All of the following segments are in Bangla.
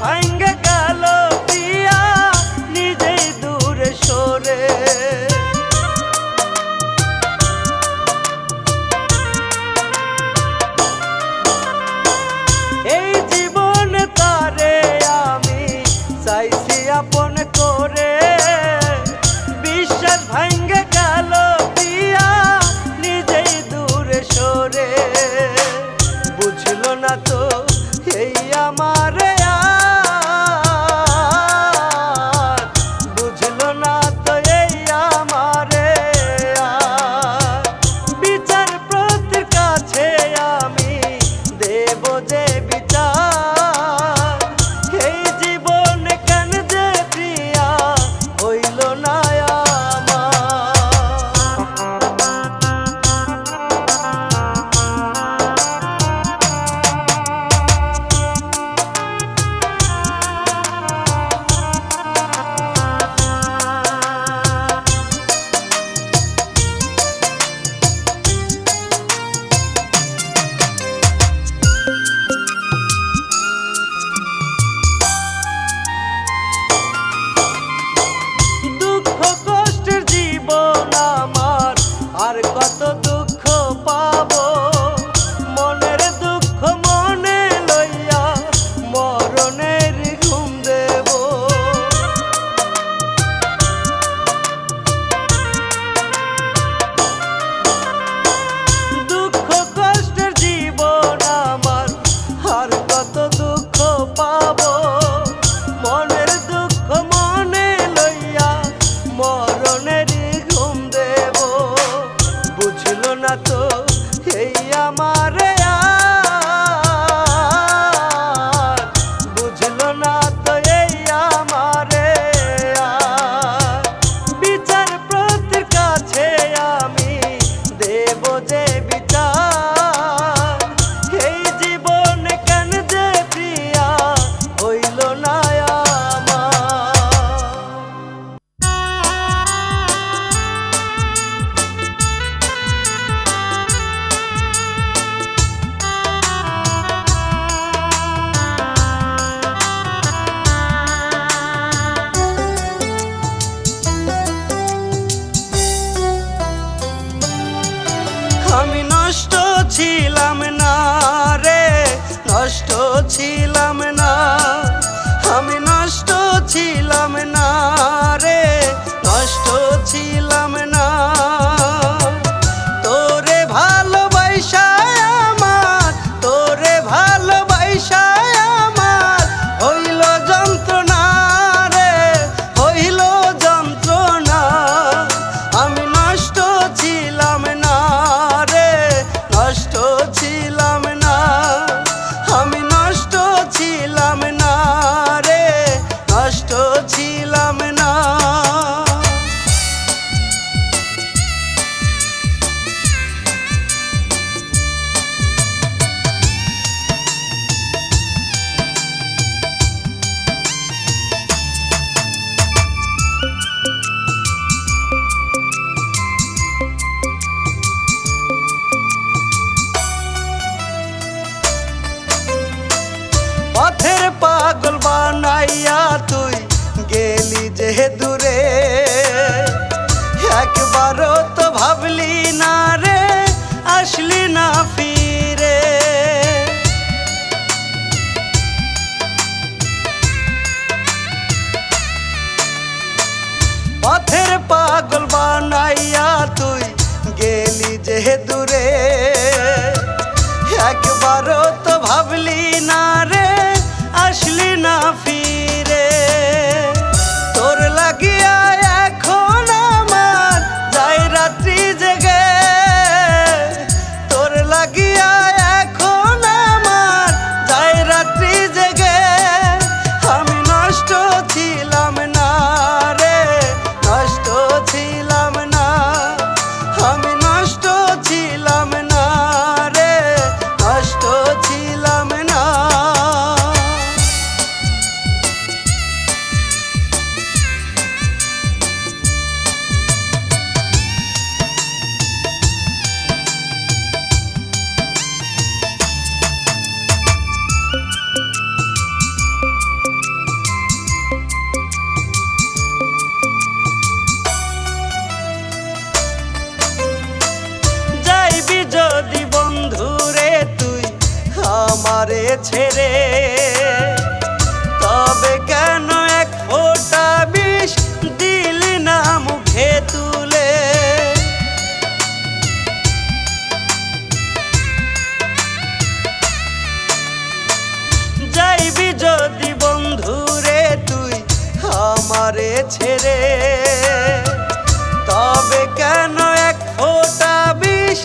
ভাঙ্গে গেল প্রিয়া নিজেই দূরে সরে। এই জীবনে তারে আমি চাইছি আপন করে, বিশ্বাস ভাঙ্গে গেল প্রিয়া নিজেই দূরে সরে। বুঝলো না তো এই আমারে আর, বুঝলো না তো এই আমারে আর। বিচারপতির কাছে আমি দেব যে বিচার, এই জীবন কেন যে প্রিয়া হইল না আর কত দুঃখ পাবো, মনের দুঃখ মনে লইয়া মরণের ঘুম দেব। দুঃখ কষ্টের জীবন আমার, আর কত দুঃখ পাবো, মনের দুঃখ মনে লইয়া মরণের ঘুম দেব। বুঝলো না তো এই আমারে আর, বুঝলো না তো এই আমারে আর। বিচারপতির কাছে আমি দেব যে বিচার, এই জীবন কেন যে প্রিয়া হইল না আমি নষ্ট ছিলাম না রে, নষ্ট ছিলাম না, আমি নষ্ট ছিলাম না রে, নষ্ট ছিলাম না। তোরে ভালোবাসা আমার, তোরে ভালোবাসা আমার হইল যন্ত্রণা রে, হইল যন্ত্রণা। আমি নষ্ট ছিলাম না রে, নষ্ট ছিলাম না, আমি নষ্ট ছিলাম না রে, নষ্ট ছিলাম না। পথের পাগল বানাইয়া তুই গেলি যে দূরে, একবারও তো ভাবলি না রে, আসলি না ফিরে। পথের পাগল বানাইয়া তুই গেলি যে দূরে, একবারও তো ভাবলি না রে, আসলি না ফিরে। তোর লাগিয়া এখন আমার যাই রাত্রি জেগে, ছেড়ে, তবে কেন এক ফোঁটা বিষ দিলি না মুখে তুলে? যাইবি যদি বন্ধুরে তুই আমারে ছেড়ে, তবে কেন এক ফোঁটা বিষ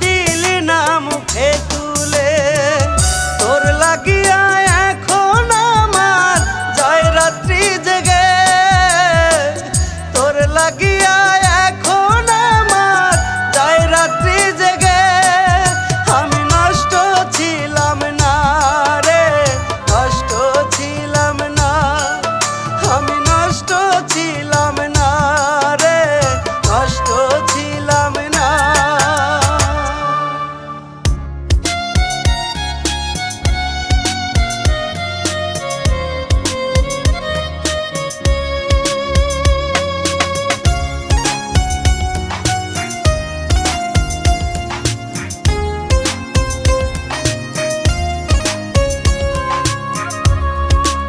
দিলি না মুখে তুলে? তোর লাগিয়া এখন আমার যায় রাত্রি জেগে, তোর লাগিয়া এখন আমার যায় রাত্রি জেগে। আমি নষ্ট ছিলাম না রে, নষ্ট ছিলাম না, আমি নষ্ট ছিলাম না রে, নষ্ট ছিলাম না।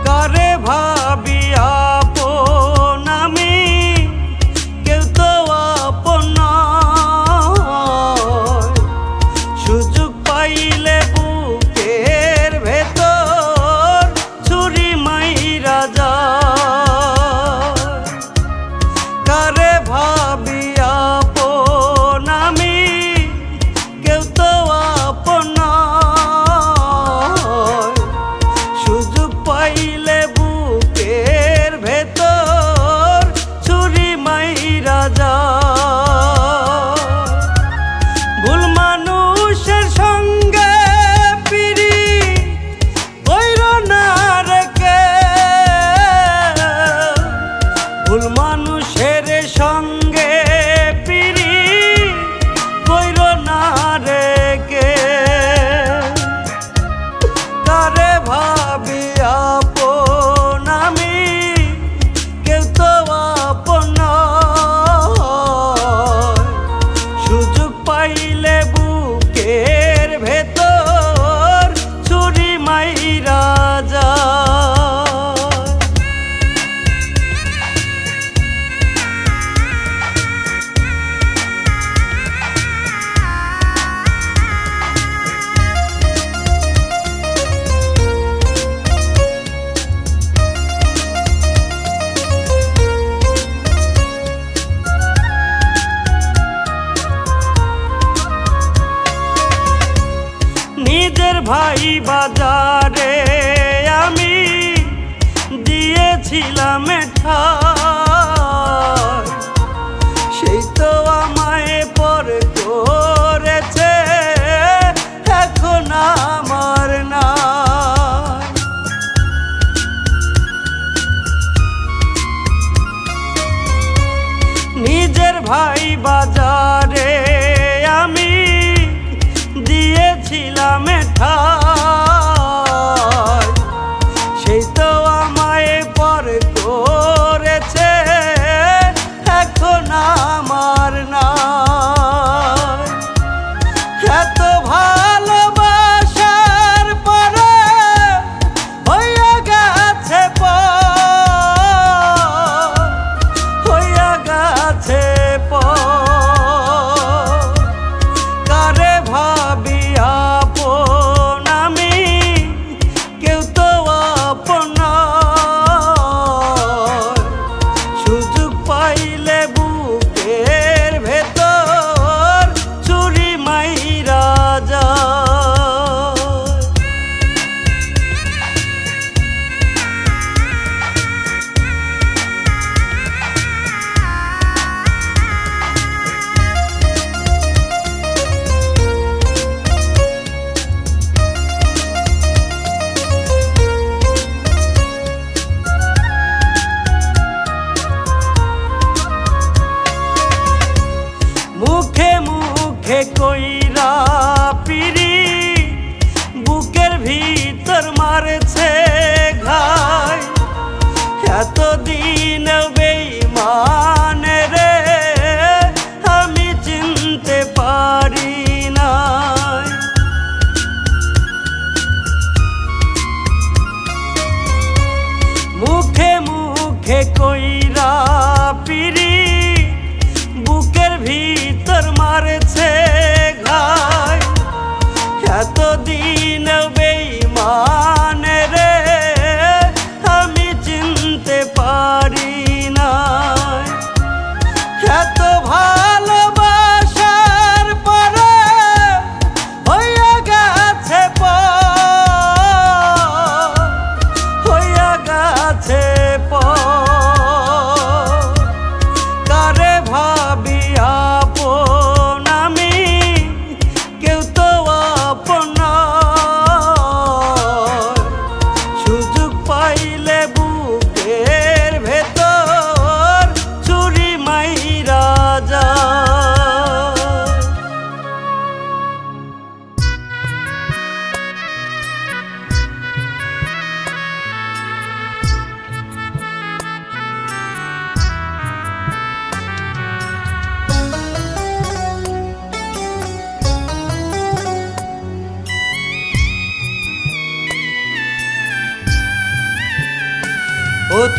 কারে ভাবি আপন আমি, কেউ তো আপন নয়। সুযোগ পাইলে বুকের ভেতর ছুরি মাইরা যায়। কারে ভাবি আপন আমি, কেউ তো আপন নয়। সুযোগ পাইলে বুকের ভেতর ছুরি মাইরা যায়। ভুল মানুষের সঙ্গে পিরিত কইরো না রে কে, ভুল মানুষের সঙ্গে পিরিত কইরো না রে কে। কারে ভাবি আপন আমি, কেউ তো আপন নয়। সুযোগ পাইলে বুকের ভেতর ছুরি মাইরা যায়। নিজের ভাই বাজারে আমি দিয়েছিলাম ঠাই, সেই তো আমায় পর করেছে, এখন আমার নাই। নিজের ভাই বাজারে আমি দিয়েছিলাম ঠাই, সেই তো আমায় পর করেছে, এখন আমার নাই। এত ভালোবাসার পরে হইয়া গেছে পর, হইয়া গেছে পর। কারে ভাবি আপন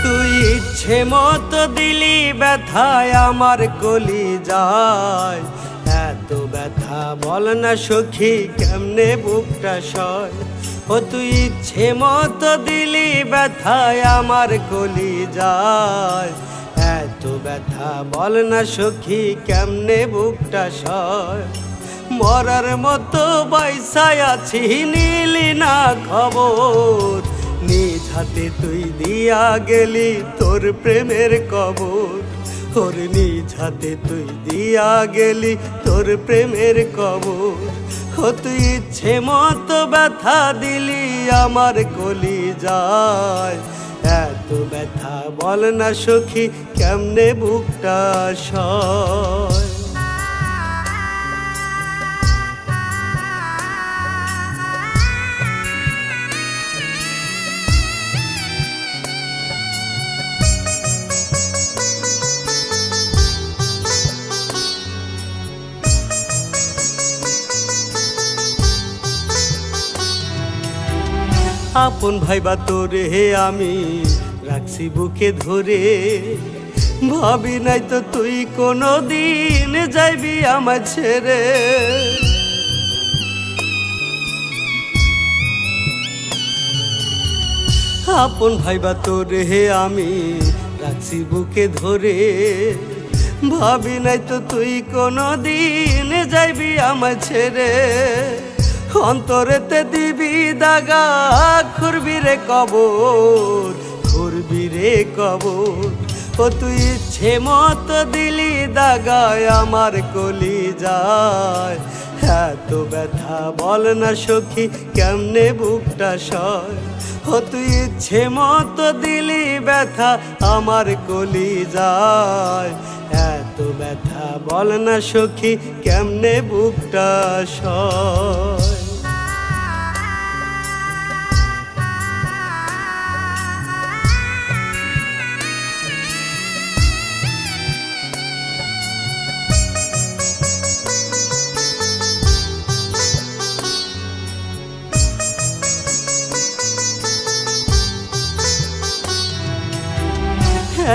তুই ইচ্ছে মতো দিলি ব্যথায় আমার কলি যায়, এত ব্যথা বল না সখী কেমনে বুকটা সয়। ও তুই ইচ্ছে মতো দিলি ব্যথায় আমার কলি যায়, এত ব্যথা বল না সখী কেমনে বুকটা সয়। মরার মতো বাইসায় আছি নিলি না খবর, নিজ হাতে তুই দিয়া গেলি তোর প্রেমের কবর। ওর নিজ হাতে তুই দিয়া গেলি তোর প্রেমের কবর। ও তুই ইচ্ছে মতো ব্যথা দিলি আমার কলি যায়, এত ব্যথা বল না সখী কেমনে বুকটা সয়। আপন ভাইবা তোরে আমি রাখছি বুকে ধরে, ভাবি নাই তো তুই কোনো দিন যাইবি আমার ছেড়ে। আপন ভাইবা তোরে আমি রাখছি বুকে ধরে, ভাবি নাই তো তুই কোনো দিন যাইবি আমার ছেড়ে। অন্তরেতে দিবি দাগা খুরবি রে কবর, খুরবি রে কবর। ও তুই ইচ্ছে মতো দিলি দাগায় আমার কলি যায়, এত ব্যথা বল না সখী কেমনে বুকটা সয়। ও তুই ইচ্ছে মতো দিলি ব্যথা আমার কলি যায়, এত ব্যথা বল না সখী কেমনে বুকটা সয়।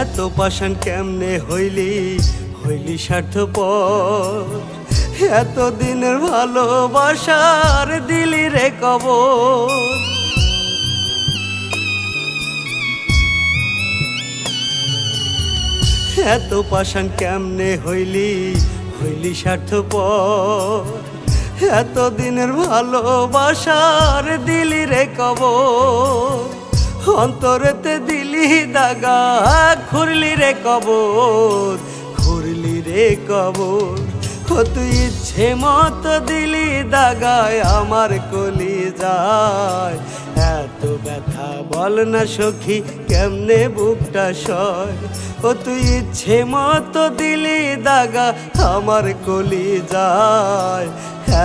এত পাষাণ কেমনে হইলি হইলি স্বার্থপর, এত দিনের ভালোবাসার দিলি রে কবর। এত পাষাণ কেমনে হইলি হইলি স্বার্থপর, এত দিনের ভালোবাসার দিলি রে কবর। অন্তরেতে দিলি দাগা খুরলি রে কবর, খুরলি রে কবর। ও তুই ইচ্ছে মতো দিলি দাগায় আমার কলি যায়, এত ব্যথা বল না সখী কেমনে বুকটা সয়। ও তুই ইচ্ছে মতো দিলি দাগা আমার কলি যায়,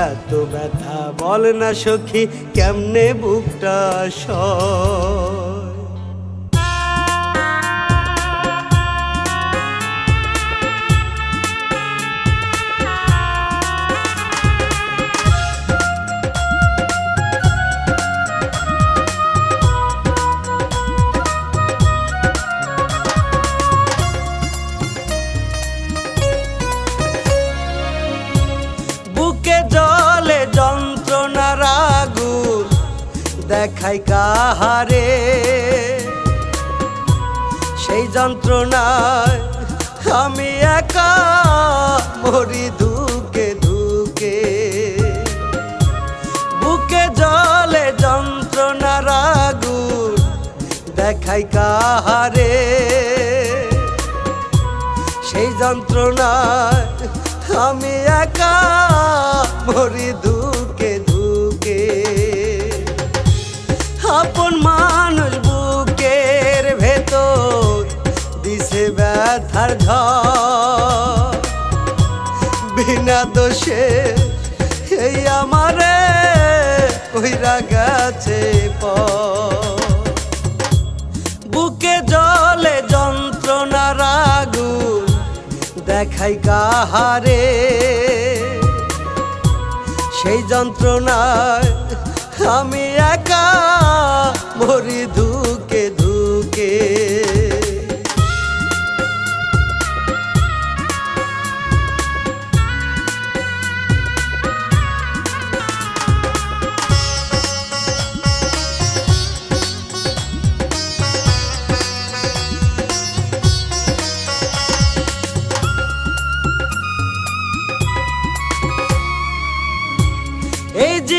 এত ব্যথা বল না সখী কেমনে বুকটা সয়। জলে যন্ত্রণার আগুন দেখাই কাহারে, সেই যন্ত্রণায় আমি একা মরি ধুকে ধুকে। বুকে জলে যন্ত্রণার আগুন দেখাই কাহারে, সেই যন্ত্রণায় আমি একা মরি ধুকে ধুকে। আপন মানুষ বুকের ভেতর দিছে ব্যথার ঝড়, বিনা দোষে এই আমারে কইরা গেছে পর। বুকে জলে যন্ত্রণার আগুন দেখাই কাহারে, সেই যন্ত্রণায় আমি একা মরি ধুকে ধুকে।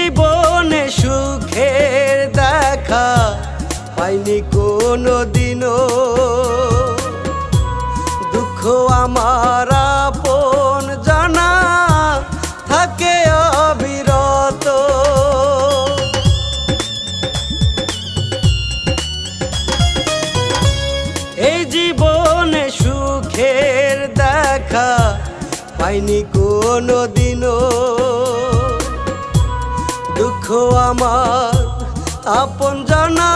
জীবনে সুখের দেখা পাইনি কোনো দিনও, দুঃখ আমার আপন জানা থাকে অবিরত। এই জীবনে সুখের দেখা পাইনি কোনো দিনও, দুঃখ আমার আপন জানা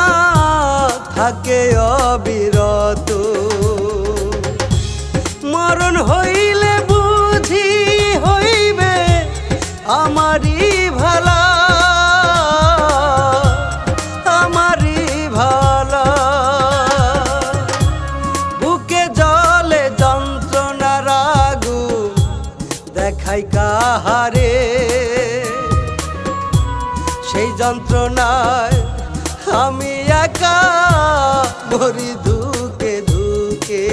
থাকে অবিরত। মরণ হইলে বুঝি হইবে আমারই ভালা, আমারই ভালা। বুকে জলে যন্ত্রণার আগুন দেখাই কাহারে, সেই যন্ত্রণায় আমি একা মরি ধুকে ধুকে।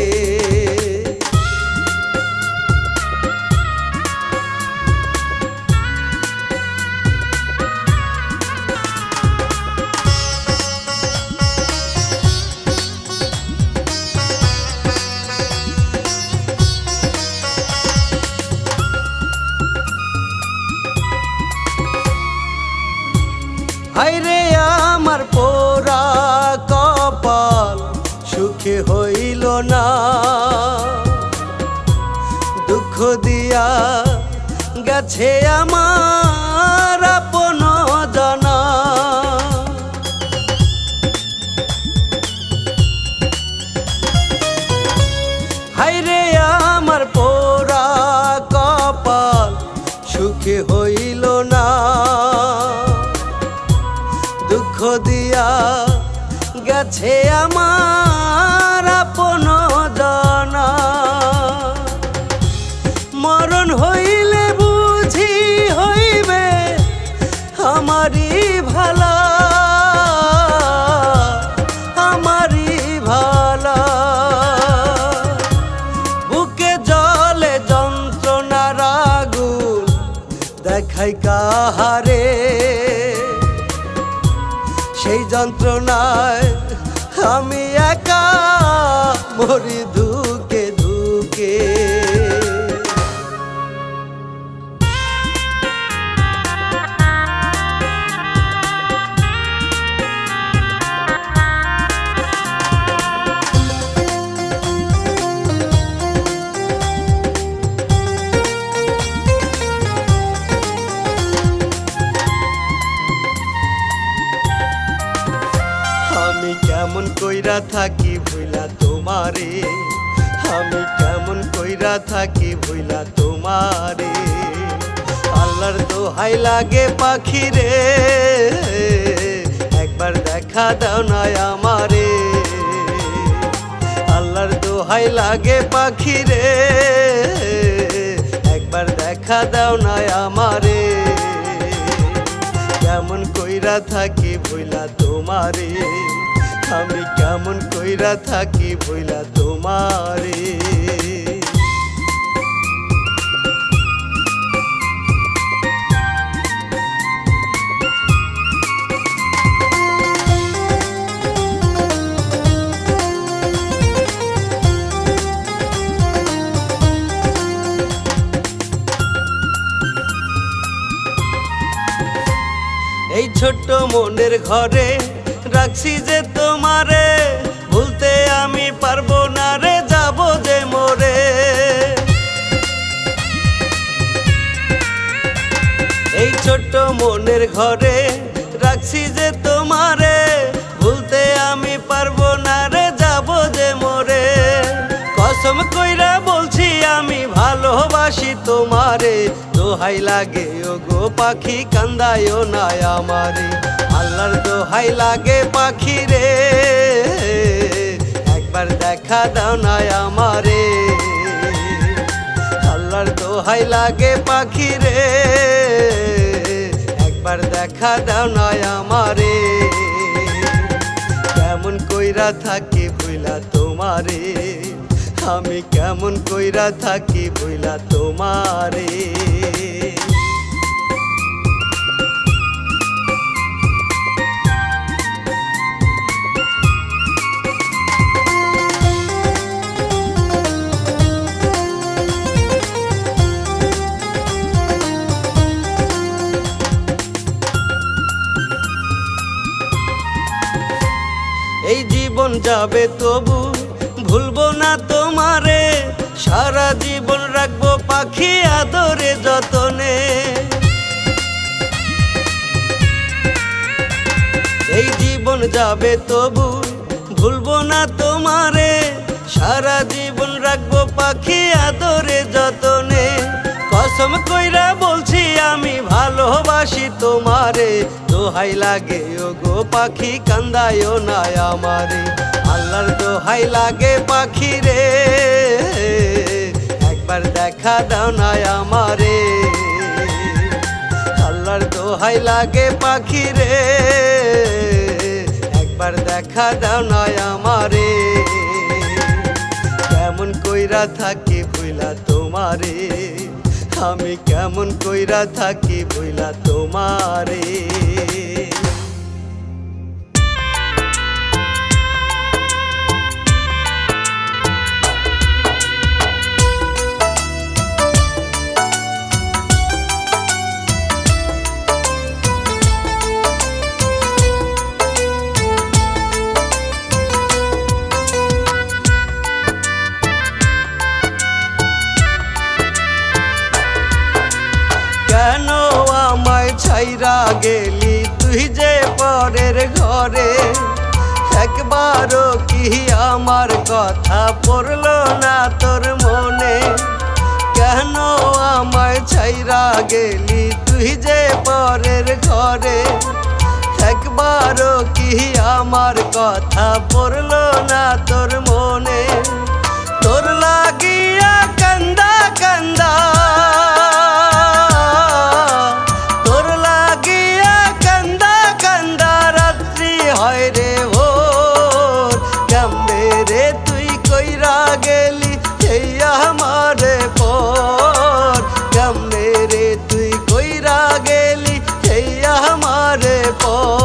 হায়রে আমার পোড়া কপাল সুখে হইল না, দুঃখ দিয়া গেছে আমার আপন জানা। হায়রে আমার পোড়া কপাল সুখে হইল না, দুঃখ দিয়া গেছে আমার আপন জানা। মরণ হইলে বুঝি হইবে আমারই ভালা, আমারই ভালা। বুকে জলে যন্ত্রণার আগুন দেখাই কাহারে, সেই যন্ত্রণায় আমি একা মরি ধুকে ধুকে। আমি কেমন কইরা থাকি ভুইলা তোমারে, আমি কেমন কইরা থাকি ভুইলা তোমারে। আল্লাহর দোহাই লাগে পাখি রে, একবার দেখা দাও না আমারে। আল্লাহর দোহাই লাগে পাখি রে, একবার দেখা দাও না আমারে। কেমন কইরা থাকি ভুইলা তোমারে, আমি কেমন কইরা থাকি ভুইলা তোমারে। এই ছোট্ট মনের ঘরে রাখছি যে তোমারে, ভুলতে আমি পারবো না রে, যাব যে মোরে। এই ছোট্ট মনের ঘরে রাখছি যে তোমারে, ভুলতে আমি পারবো না রে, যাব যে মোরে। কসম কইরা বলছি আমি ভালোবাসি তোমারে, দোহাই লাগে ও গো পাখি কান্দায়ও না আমারে। আল্লাহর দোহাই লাগে পাখি রে, একবার দেখা দাও না আমারে। আল্লাহর দোহাই লাগে পাখি রে, একবার দেখা দাও না আমারে। কেমন কইরা থাকি ভুইলা তোমারে, আমি কেমন কইরা থাকি ভুইলা তোমারে। জীবন যাবে তবু ভুলবো না তোমারে, সারা জীবন রাখবো পাখি আদরে যতনে। এই জীবন যাবে তবু ভুলবো না তোমারে, সারা জীবন রাখবো পাখি আদরে যতনে। কসম কইরা বলছি আমি ভালোবাসি তোমারে, দোহাই লাগে ও গো পাখি কান্দায়ও না আমারে। আল্লাহর দোহাই লাগে পাখি রে, একবার দেখা দাও না আমারে। আল্লাহর দোহাই লাগে পাখি রে, একবার দেখা দাও না আমারে। কেমন কইরা থাকি ভুইলা তোমারে, আমি কেমন কইরা থাকি ভুইলা তোমারে। কেন আমায় ছাইরা গেলি তুই যে পরের ঘরে, একবারও কি আমার কথা পড়লো না তোর মনে। কেন আমায় ছাইরা গেলি তুই যে পরের ঘরে, একবারও কি আমার কথা পড়লো না তোর মনে। তোর লাগিয়া কান্দা কান্দা, হয় রে ভোর, কেমনে রে তুই কইরা গেলি এই আমারে পর। কেমনে রে তুই কইরা গেলি এই আমারে পর।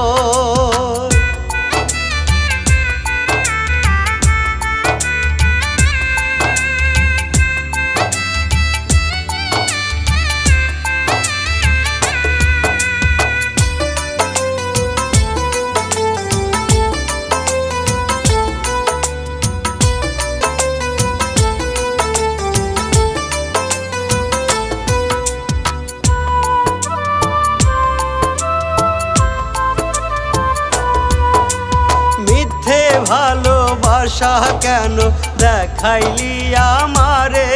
ভালোবাসা কেন দেখাইলি আমারে,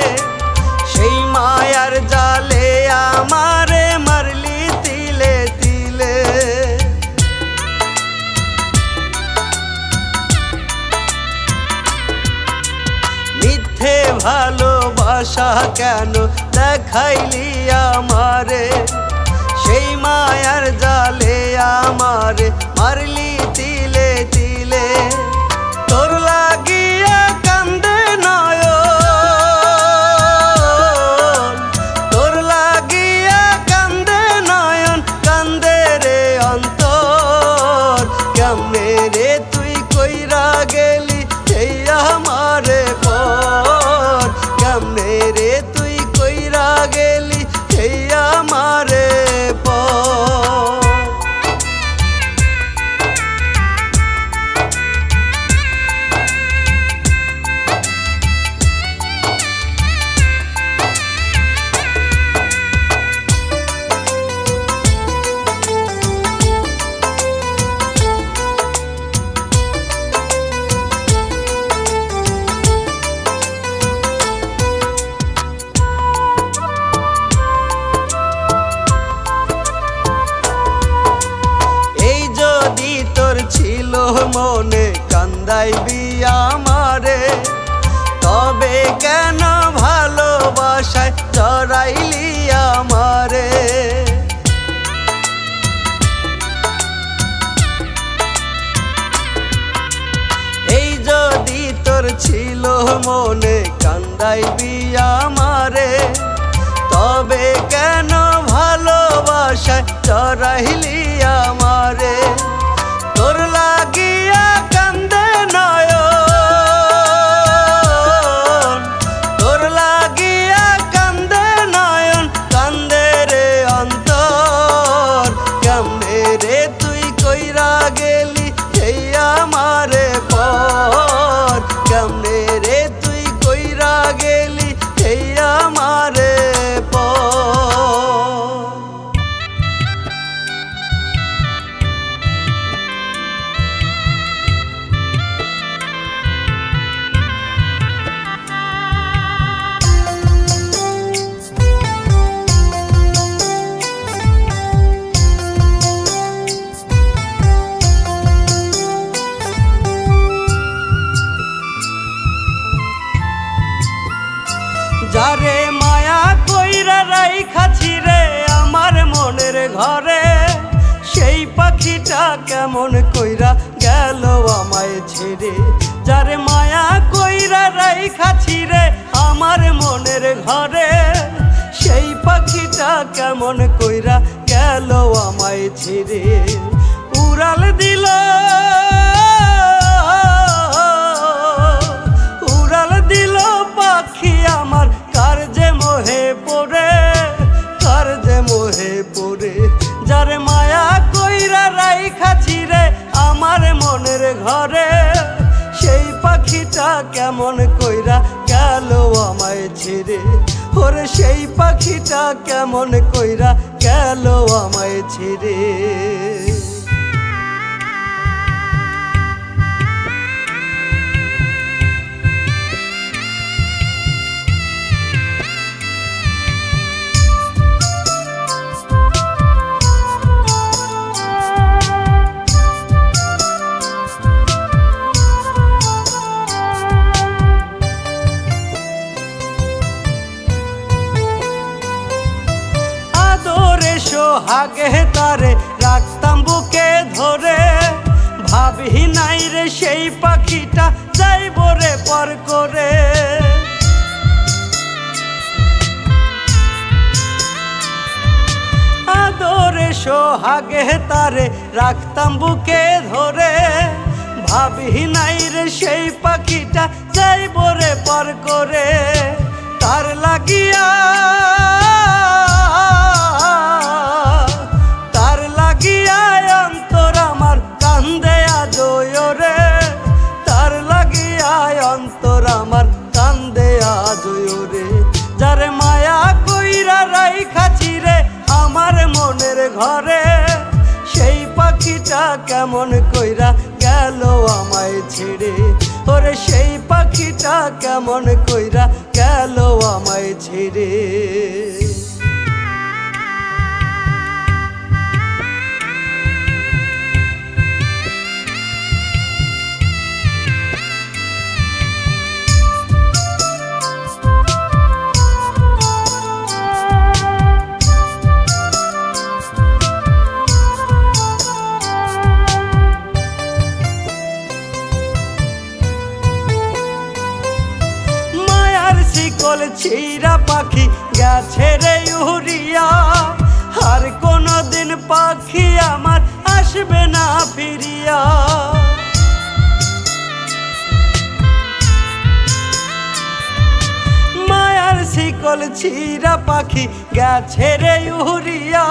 সেই মায়ার জালে আমারে মারলি তিলে তিলে। মিথ্যে ভালোবাসা কেন দেখাইলি আমারে, সেই মায়ার জালে আমারে মারলি তিলে তিলে। তোর লাগিয়া কান্দে নয়ন, তোর লাগিয়া কান্দে নয়ন, কান্দে রে অন্তর। কেমনে রে তুই কইরা গেলি এই আমারে পর। কেমনে রে তুই কইরা গেলি এই আমারে পর। ছিল মনে কান্দাইবি আমারে, তবে কেন ভালোবাসায় জড়াইলি আমারে। এই যদি তোর ছিল মনে কান্দাইবি আমারে, তবে কেন ভালোবাসায় জড়াইলি আমারে। তোর লাগিয়া কান্দে নয়ন, তোর লাগিয়া কান্দে নয়ন, কান্দে রে অন্তর। কেমনে রে তুই কইরা গেলি এই আমারে পর। পাখিটা কেমন কইরা গেল আমায় ছেড়ে, যারে মায়া কইরা রাইখাছি রে আমার মনের ঘরে, সেই পাখিটা কেমন কইরা গেল আমায় ছেড়ে। উড়াল দিল উড়াল দিল পাখি আমার কার যে মোহে পড়ে, কার যে মোহে পড়ে, যারে মায়া কইরা রাইখাছি রে আমার মনের ঘরে, সেই পাখিটা কেমন কইরা গেল আমায় ছেড়ে, ওরে সেই পাখিটা কেমন কইরা গেল আমায় ছেড়ে। সোহাগে তারে রাখতাম বুকে ধরে, ভাবি নাই রে সেই পাখিটা যাইব রে পর করে। আদরে সোহাগে তারে রাখতাম বুকে ধরে, ভাবি নাই রে সেই পাখিটা যাইব রে পর করে। তার লাগিয়া অন্তর আমার কান্দে আজও রে, তার লাগিয়া অন্তর আমার কান্দে আজও রে, যারে মায়া কইরা রাইখাছি রে আমার মনের ঘরে, সেই পাখিটা কেমন কইরা গেল আমায় ছেড়ে, ওরে সেই পাখিটা কেমন কইরা গেল আমায় ছেড়ে। শিকল ছিঁড়া পাখি গেছে রে উড়িয়া, আর কোনদিন পাখি আমার আসবে না ফিরিয়া। মায়ার শিকল ছিঁড়া পাখি গেছে রে উড়িয়া,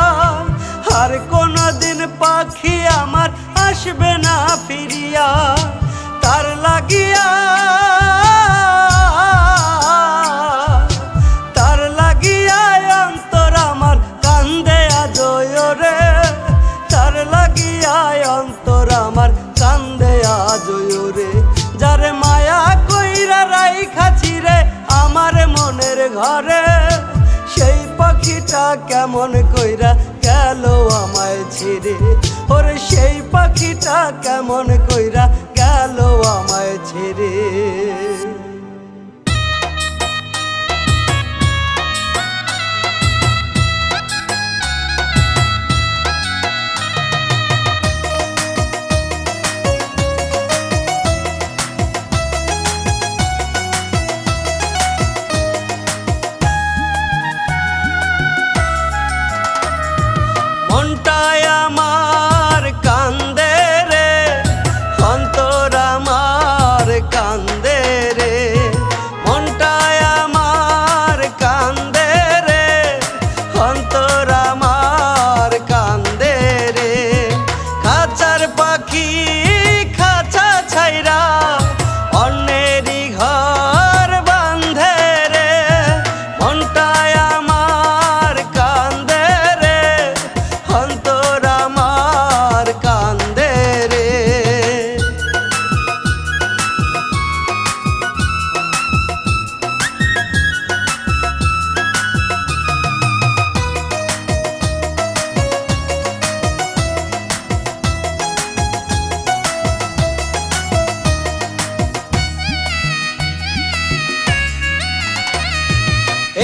আর কোনদিন পাখি আমার আসবে না ফিরিয়া। তার লাগিয়া অন্তর আমার কান্দে আজও রে, তার লাগিয়া অন্তর আমার কান্দে আজও রে, যারে মায়া কইরা রাইখাছি রে আমার মনের ঘরে, সেই পাখিটা কেমন কইরা গেল আমায় ছেড়ে, ওরে সেই পাখিটা কেমন কইরা গেল আমায় ছেড়ে। মনটায় আমার কান্দে রে, অন্তর আমার কান্দে রে, মনটায় আমার কান্দে রে, অন্তর আমার কান্দে রে। খাঁচার পাখি খাঁচা ছাইরা অন্যেরই ঘর বাঁধে রে, মনটায় আমার কান্দে রে, অন্তর আমার কান্দে রে।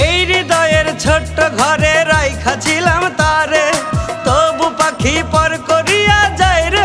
এই হৃদয়ের ছোট্ট ঘরে রাইখাছিলাম তারে, তবু পাখি পর করিয়া যায় রে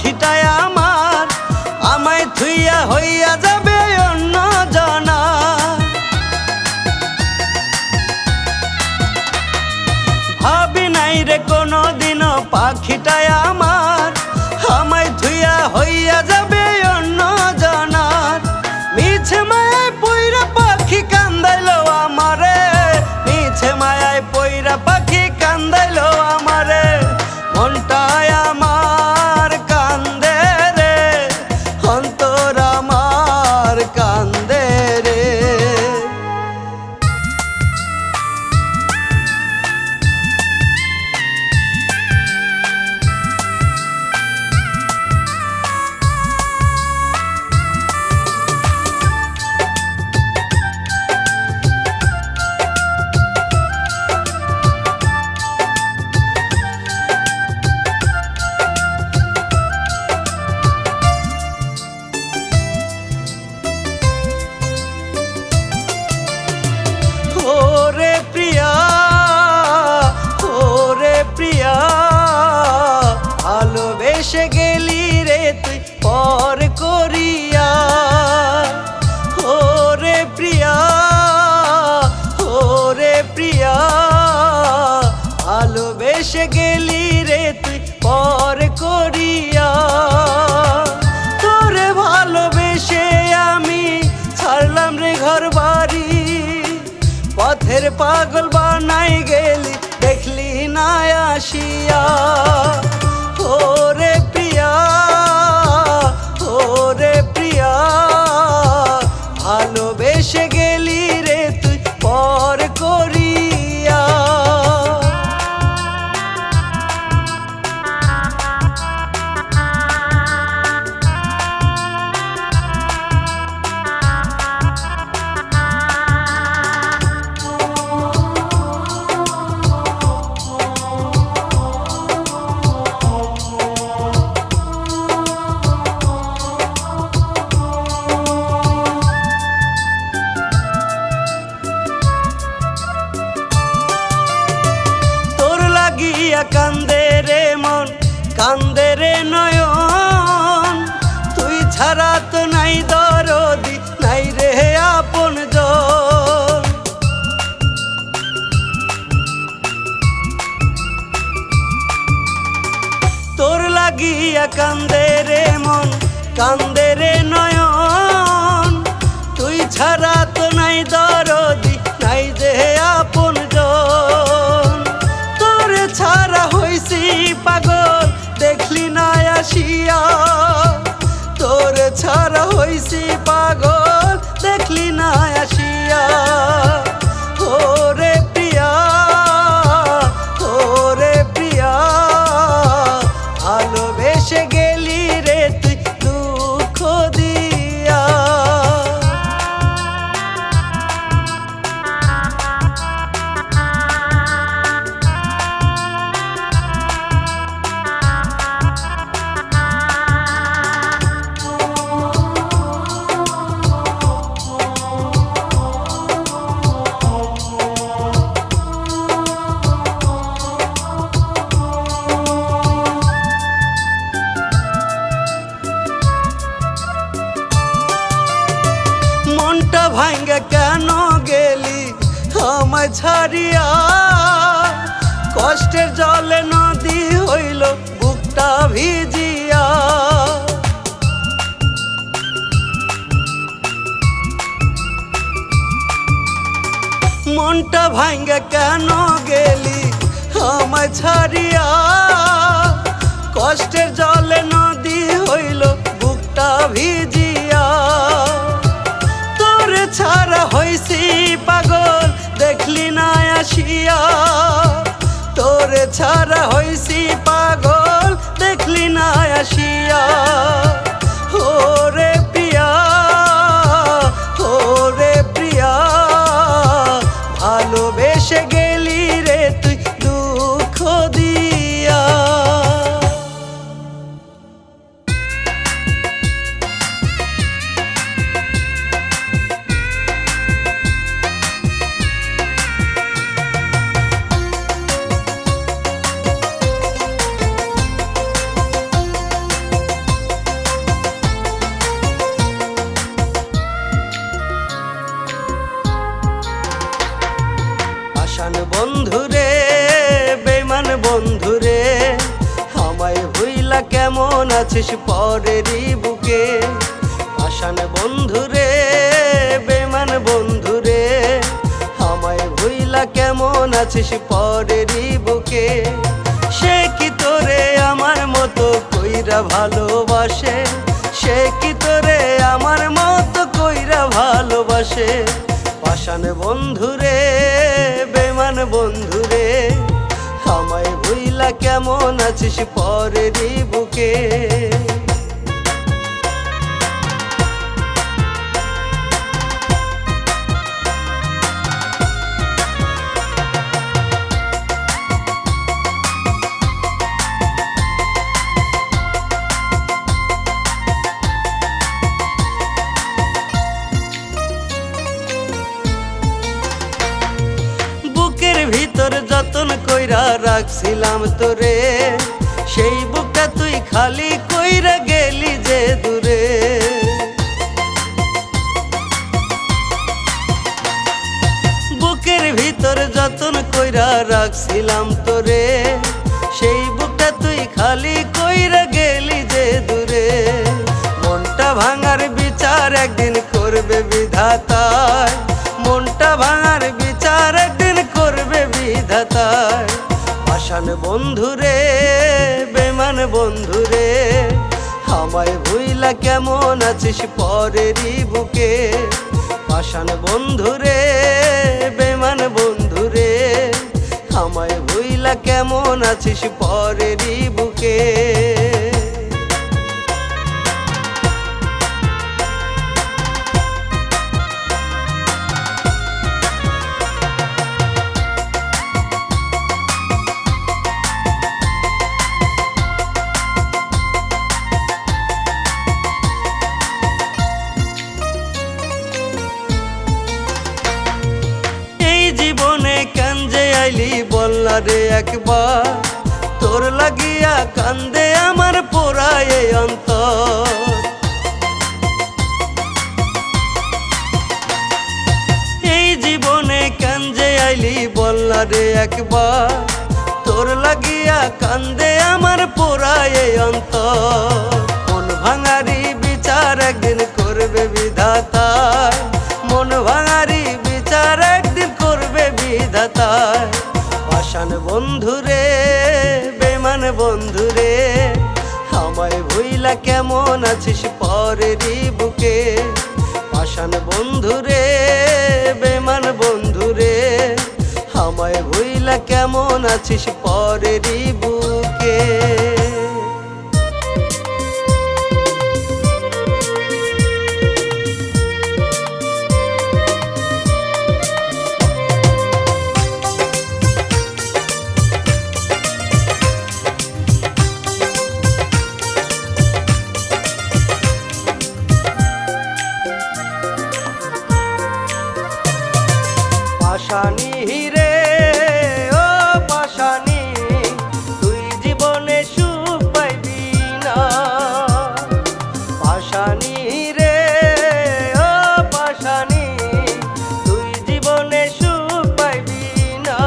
পাখিটায় আমার, আমায় থুইয়া হইয়া যাবে অন্য জনা। ভাবি নাই রে কোনোদিনও পাখিটায় আমার, আমায় থুইয়া হইয়া যাবে অন্য জনার। মিছে মায়ায় পইরা পাখি কান্দাইলো আমারে, মিছে মায়ায় পইরা পাখি কান্দাইলো আমারে। মনটায় আমার কান্দে রে, অন্তর আমার কান্দে রে। ওরে প্রিয়া, ওরে প্রিয়া, ভালোবেসে গেলি রে তুই পর করিয়া। ওরে প্রিয়া, ওরে প্রিয়া, ভালোবেসে গেলি রে তুই পর করিয়া। তোরে ভালোবেসে আমি ছাড়লাম রে ঘর বাড়ি, পথের পাগল বানাই গেলি দেখলি না আসিয়া। ওরে প্রিয়া, ওরে প্রিয়া, ভালোবেসে গেলি রে তুই পর করিয়া। কান্দে রে মন, কান্দে রে নয়ন, তুই ছাড়া তো নাই দরদি, নাই রে আপন জন। তোর লাগিয়া কান্দে রে মন, কান্দে রে নয়ন, তুই ছাড়া তো নাই দরদি, নাই রে আপন জন। ছাড়া হইছি পাগল দেখলি না আসিয়া, তোর ছাড়া হইছি পাগল দেখলি না আসিয়া। ওরে প্রিয়া, ওরে প্রিয়া, ভালোবেসে গেলি রে তুই দুঃখ দিয়া। মনটা ভাঙ্গে কেন গেলি আমায় ছাড়িয়া, কষ্টের জলে নদী হইল বুকটা ভিজিয়া। মনটা ভাঙ্গে কেন গেলি আমায় ছাড়িয়া, কষ্টের জলে নদী হইল বুকটা ভিজিয়া। তোর ছাড়া হইছি পাগল দেখলি না আসিয়া, তোর ছাড়া হইছি পাগল দেখলি না আসিয়া। ওরে প্রিয়া, ওরে প্রিয়া, ভালোবেসে গেলি রে তুই দুঃখ দিয়া। পাষাণ বন্ধুরে বেঈমান বন্ধুরে আমায় ভুইলা কেমন আছিস পরেরই বুকে। পাষাণ বন্ধুরে বেঈমান বন্ধুরে আমায় ভুইলা কেমন আছিস পরেরই বুকে। সে কি তোরে আমার মতো কইরা ভালোবাসে, সে কি তোরে আমার মতো কইরা ভালোবাসে। পাষাণ বন্ধুরে বেঈমান বন্ধুরে আমায় ভুইলা কেমন আছিস পরেরই বুকে। ভিতর যতন কইরা রাখছিলাম তোরে, সেই বুকটা তুই খালি কইরা গেলি যে দূরে। বুকের ভিতর যতন কইরা রাখছিলাম তোরে, সেই বুকটা তুই খালি কইরা গেলি যে দূরে। মনটা ভাঙার বিচার একদিন করবে বিধাতায়, মনটা ভাঙার বিচার একদিন করবে বিধাতায়। পাষাণ বন্ধুরে বেঈমান বন্ধুরে আমায় ভুইলা কেমন আছিস পরেরই বুকে। পাষাণ বন্ধুরে বেঈমান বন্ধুরে আমায় ভুইলা কেমন আছিস পরেরই বুকে। বললা রে একবার তোর লাগিয়া কান্দে আমার পোড়ায় অন্তর। এই জীবনে কেন যে আইলি বললা রে একবার তোর লাগিয়া কান্দে আমার পোড়ায় অন্তর। মন ভাঙারি বিচার একদিন করবে বিধাতায়, মন ভাঙারি বিচার একদিন করবে বিধাতায়। পাষাণ বন্ধুরে বেঈমান বন্ধুরে আমায় ভুইলা কেমন আছিস পরেরই বুকে। পাষাণ বন্ধুরে বেঈমান বন্ধুরে আমায় ভুইলা কেমন আছিস পরেরই বুকে। পাষাণী রে ও পাষাণী তুই জীবনে সুখ পাইবি না। পাষাণী রে ও পাষাণী তুই জীবনে সুখ পাইবি না।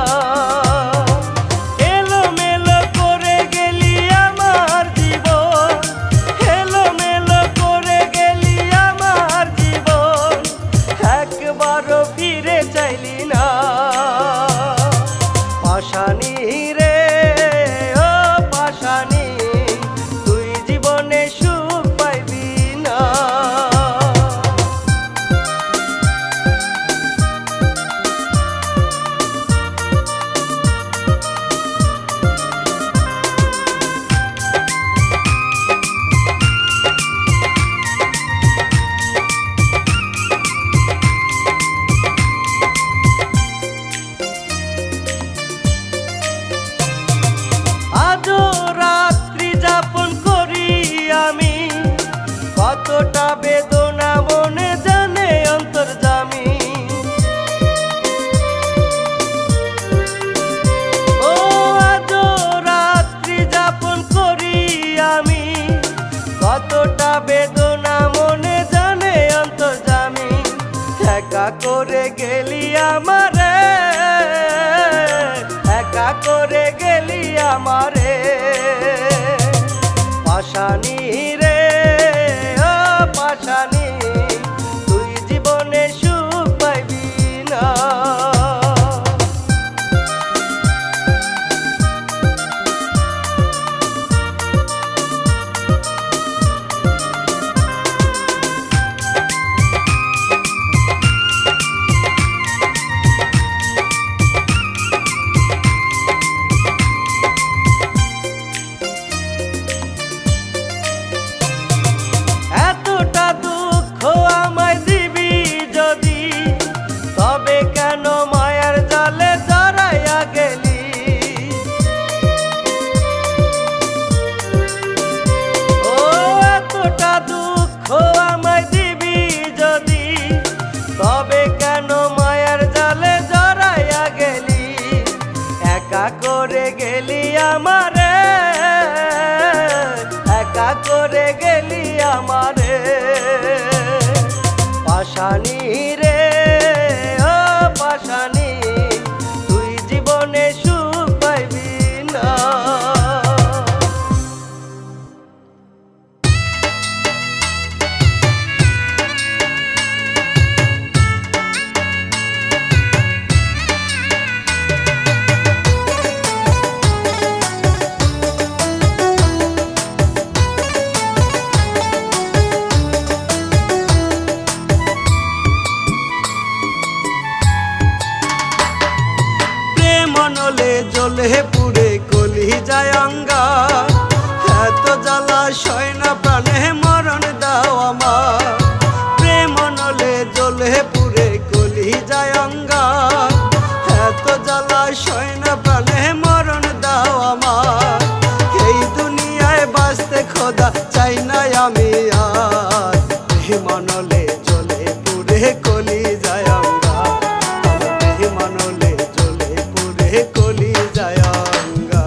এলোমেলো করে গেলি আমার জীবন, এলোমেলো করে গেলি আমার জীবন, একবারও ফিরে চাইলি না। পাষাণী রে ও পাষাণী তুই জীবনে সুখ পাইবি না। কতটা বেদনা মনে জানে অন্তর্যামী। ও আজও রাত্রি যাপন করি আমি, কতটা বেদনা মনে জানে অন্তর্যামী। একা করে গেলি আমারে আমারে পাশানি রে ও পাশানি তুই জীবনে সুখ পাইবি না। এতটা দুঃখ আমায় দিবি যদি তবে কেন মায়ার জালে জড়াইয়া গেলি। ও এতটা দুঃখ আমায় দিবি যদি তবে কেন মায়ার জালে জড়াইয়া গেলি। একা করে গেলি আমারে একা করে গেলি আমারে পাশানি রে ও পাশানি তুই জীবনে সুখ পাইবি না। মনলে জ্বলে পুড়ে কলি যায় অঙ্গা এত জ্বালা সয় না প্রাণে মরণ দাও আমার। প্রেম নলে জ্বলে পুড়ে কলি যায় অঙ্গা এত জ্বালা সয় না প্রাণে মরণ দাও আমার। এই দুনিয়ায় বাঁচতে খোদা চাই না আমি আর। প্রেম নলে জ্বলে পুড়ে কলি যায় অঙ্গা প্রেম নলে কলি যায় অঙ্গা।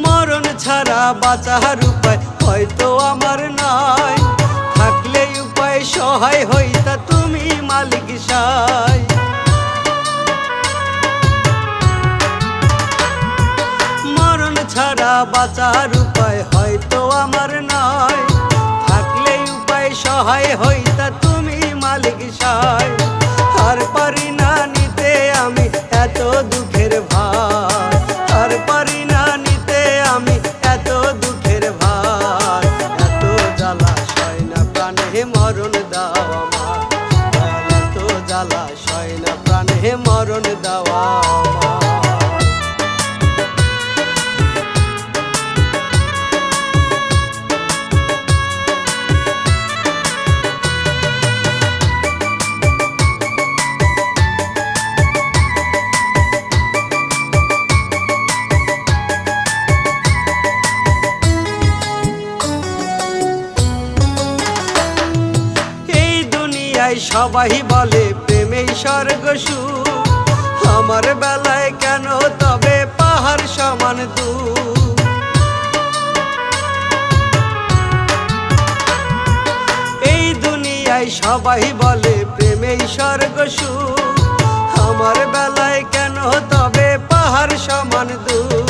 মরণ ছাড়া বাঁচার উপায় হয়তো আমার নাই থাকলে উপায় সহায় হইতা তুমি মালিক সাই। মরণ ছাড়া বাঁচার উপায় হয়তো আমার নাই থাকলে উপায় সহায় হইতা তুমি মালিক সাই। আর পারি না নিতে আমি এত দুঃখের ভার আর পারি না নিতে আমি এত দুঃখের ভার। এত জ্বালা সয় না প্রাণে মরণ দাও আমার এত জ্বালা সয় না প্রাণে মরণ দাও আমার। সবাই বলে প্রেমেই স্বর্গ সুখ আমার বেলায় কেন তবে পাহাড় সমান দুঃখ। এই দুনিয়ায় সবাই বলে প্রেমেই স্বর্গ সুখ আমার বেলায় কেন তবে পাহাড় সমান দুঃখ।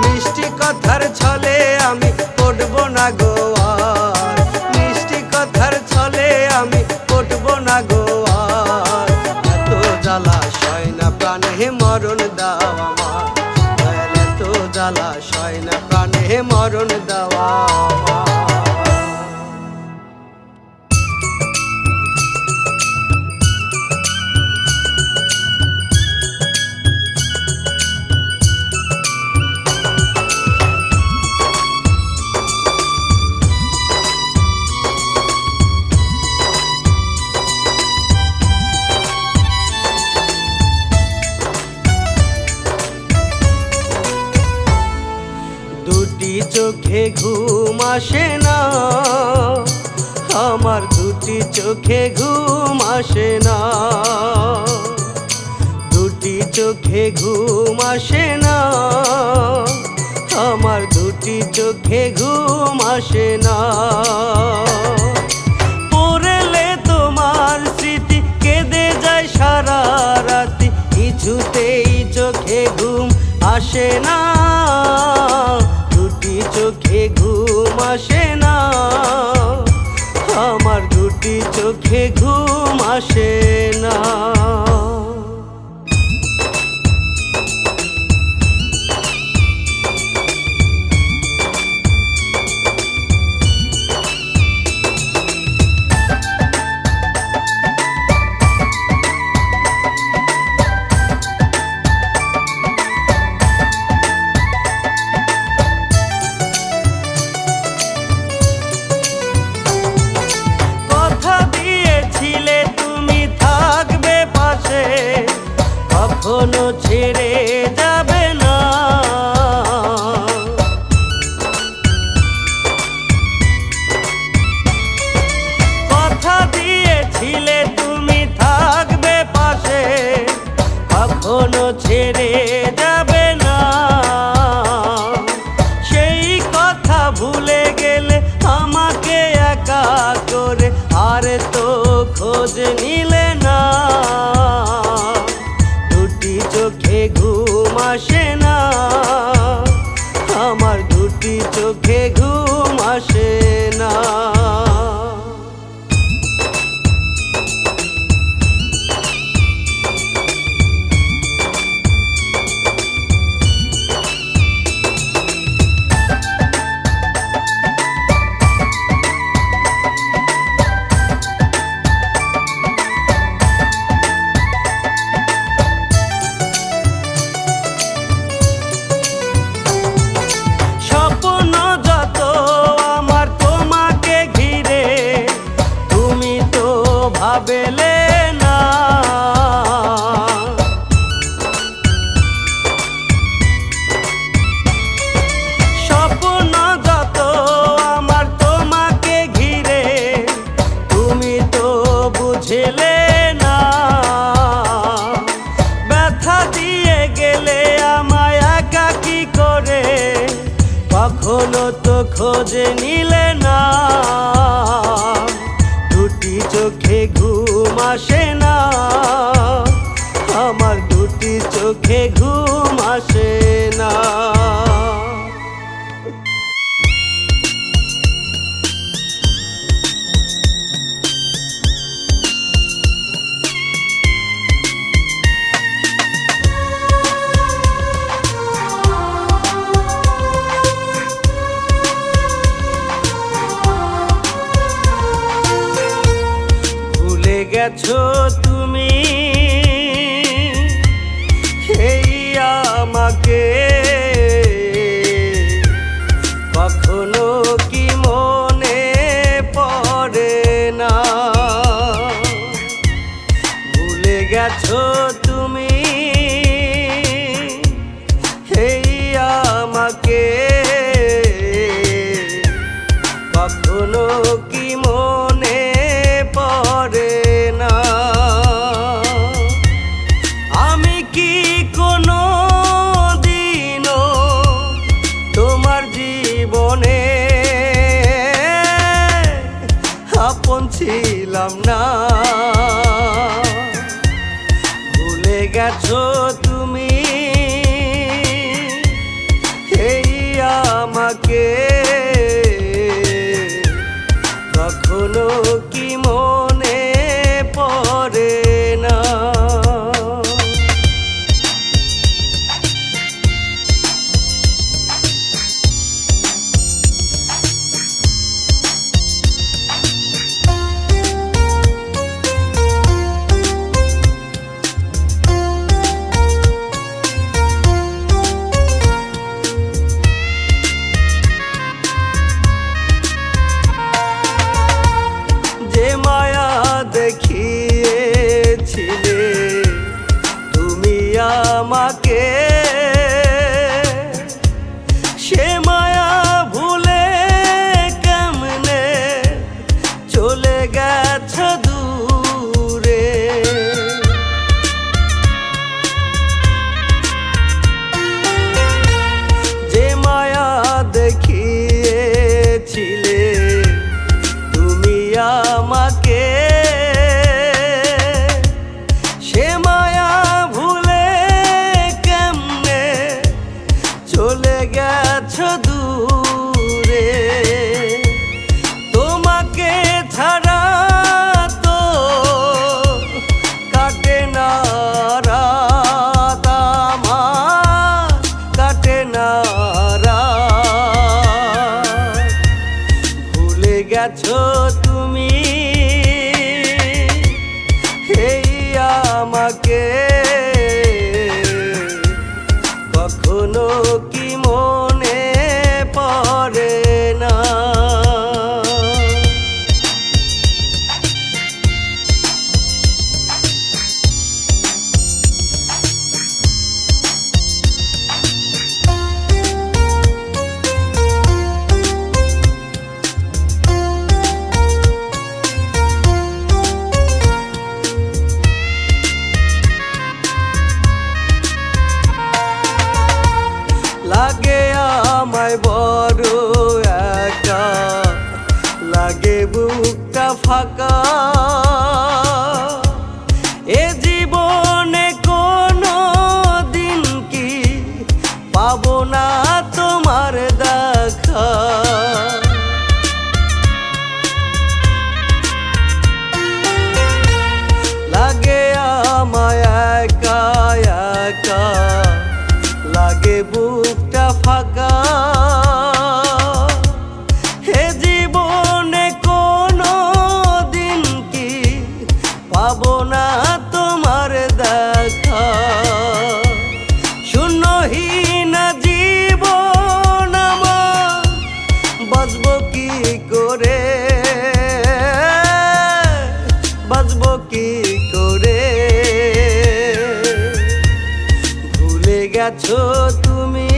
মিষ্টি কথার ছলে আমি পড়ব না গো আর মিষ্টি কথার ছলে আমি পড়ব না গো আর। এত জ্বালা সয় না প্রাণে মরণ দাও আমার এত জ্বালা সয় না প্রাণে মরণ দাও আমার। চোখে ঘুম আসে না আমার দুটি চোখে ঘুম আসে না, দুটি চোখে ঘুম আসে না, আমার দুটি চোখে ঘুম আসে না। পড়লে তোমার স্মৃতি কেঁদে যায় সারা রাতি, কিছুতেই চোখে ঘুম আসে না, দুটি চোখে ঘুম আসে না, আমার দুটি চোখে ঘুম আসে না। কখনো ছেড়ে যাবে না, কথা দিয়েছিলে তুমি থাকবে পাশে, কখনো ছেড়ে যাবে না, সেই কথা ভুলে গেলে আমাকে একা করে আর তো খোঁজ নিলে না, চোখে ঘুম আসে না, আমার দুটি চোখে ঘুম আসে না। ভাবেলে না, স্বপ্ন যত আমার তোমাকে ঘিরে, তুমি তো বুঝলে না, ব্যথা দিয়ে গেলে আমায় একাকী করে, কখনো তো খোঁজ নিলে না, দুটি চোখে ঘুম আসে না, আমার দুটি চোখে ঘুম আসে না। গেছো তুমি এই আমাকে, কখনো কি মনে পড়ে না, ভুলে গেছো তুমি এই আমাকে, কখনো কি মনে পড়ে না, আমি কি কোনো দিনও তোমার জীবনে আপন ছিলাম না, ভুলে গেছো তুমি এই আমাকে, কখনো কি মনে পড়ে না। গেছো দূরে, তোমাকে ছাড়া তো কাটে না রাত আমার, কাটে না রাত। ভুলে গেছো তুমি এই আমাকে, কখনো কি মনে পড়ে না? লাগে আমায় বড় একা, লাগে বুকটা ফাঁকা। এ জীবনে কোনো দিন কি পাবো না তোমার দেখা। লাগে আমায় একা একা, লাগে বুকটা ফাঁকা। হে জীবনে কোনো দিন কি পাবো না তোমার দেখা। শূন্যহীন জীবন আমার বাঁচবো কি করে, বাঁচবো কি করে? ভুলে গেছো তুমি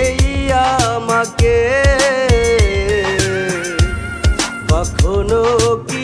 এই আমাকে, কখনো কি